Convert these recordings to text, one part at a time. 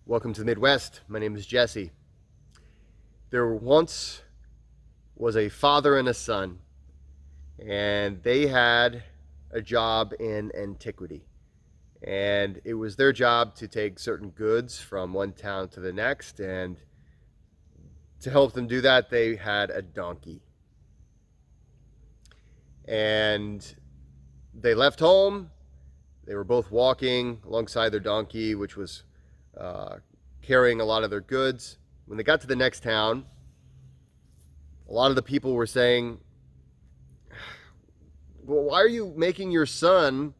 Welcome to the Midwest. My name is Jesse. There once was a father and a son, and they had a job in antiquity. And it was their job to take certain goods from one town to the next, and to help them do that, they had a donkey. And they left home. They were both walking alongside their donkey, which was carrying a lot of their goods. When they got to the next town, a lot of the people were saying, well, why are you making your son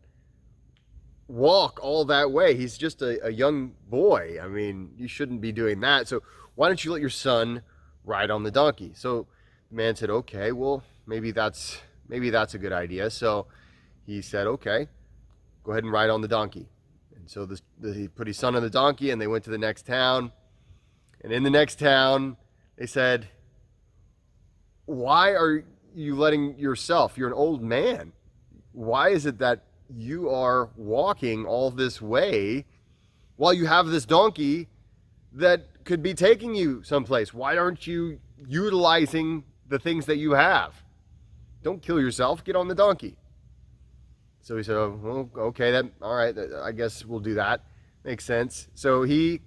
walk all that way? He's just a young boy. I mean, you shouldn't be doing that. So why don't you let your son ride on the donkey? So the man said, okay, well, maybe that's a good idea. So he said, okay, go ahead and ride on the donkey. And so he put his son on the donkey, and they went to the next town. And in the next town, they said, why are you letting yourself, you're an old man, why is it that you are walking all this way while you have this donkey that could be taking you someplace? Why aren't you utilizing the things that you have? Don't kill yourself, get on the donkey. So he said, oh, well, okay, all right, I guess we'll do that. Makes sense. So he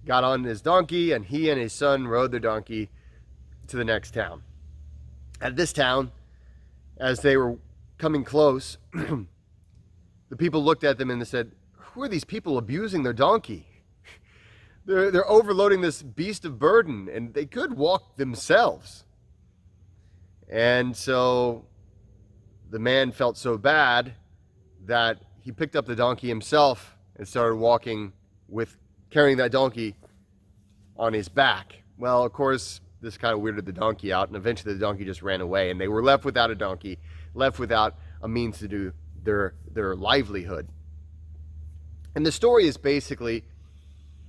got on his donkey, and he and his son rode their donkey to the next town. At this town, as they were coming close, the people looked at them and they said, who are these people abusing their donkey? They're overloading this beast of burden, and they could walk themselves. And so the man felt so bad that he picked up the donkey himself and started walking carrying that donkey on his back. Well, of course, this kind of weirded the donkey out, and eventually the donkey just ran away, and they were left without a donkey, left without a means to do their livelihood. And the story is basically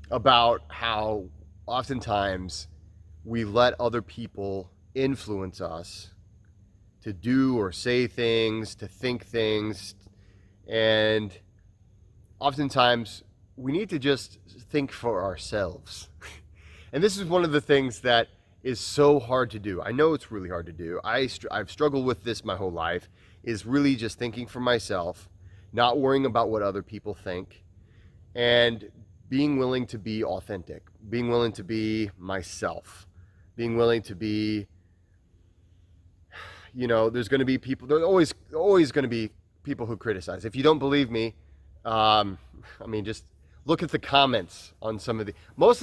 about how oftentimes we let other people influence us to do or say things, to think things, and oftentimes we need to just think for ourselves. And this is one of the things that is so hard to do. I know it's really hard to do. I've struggled with this my whole life, is really just thinking for myself, not worrying about what other people think, and being willing to be authentic, being willing to be myself, being willing to be, there's going to be people, there's always going to be people who criticize. If you don't believe me, just look at the comments on some of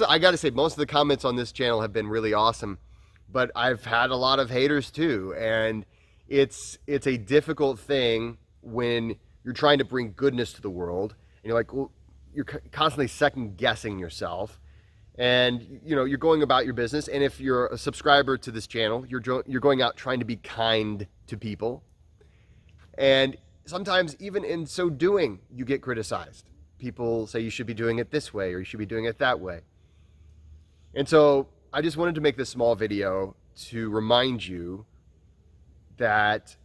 I got to say, most of the comments on this channel have been really awesome, but I've had a lot of haters too. And it's a difficult thing when you're trying to bring goodness to the world, and you're like, well, you're constantly second guessing yourself, and you're going about your business. And if you're a subscriber to this channel, you're going out trying to be kind to people, and sometimes even in so doing, you get criticized. People say you should be doing it this way, or you should be doing it that way. And so I just wanted to make this small video to remind you that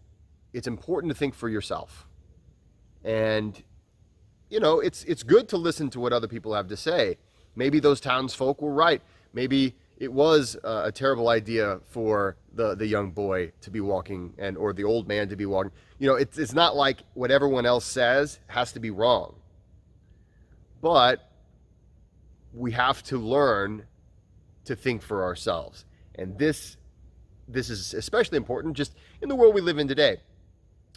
it's important to think for yourself. And it's good to listen to what other people have to say. Maybe those townsfolk were right. Maybe it was a terrible idea for the young boy to be walking, or the old man to be walking. It's not like what everyone else says has to be wrong. But we have to learn to think for ourselves. And this is especially important just in the world we live in today.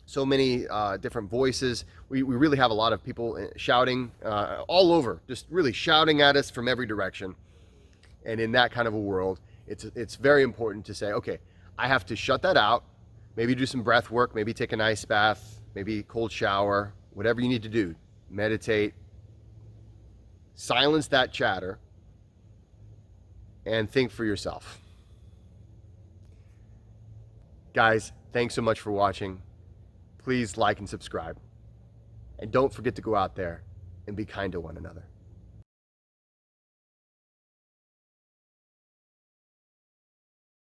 So many different voices. We really have a lot of people shouting all over, just really shouting at us from every direction. And in that kind of a world, it's very important to say, okay, I have to shut that out, maybe do some breath work, maybe take an ice bath, maybe cold shower, whatever you need to do, meditate, silence that chatter, and think for yourself. Guys, thanks so much for watching. Please like and subscribe. And don't forget to go out there and be kind to one another.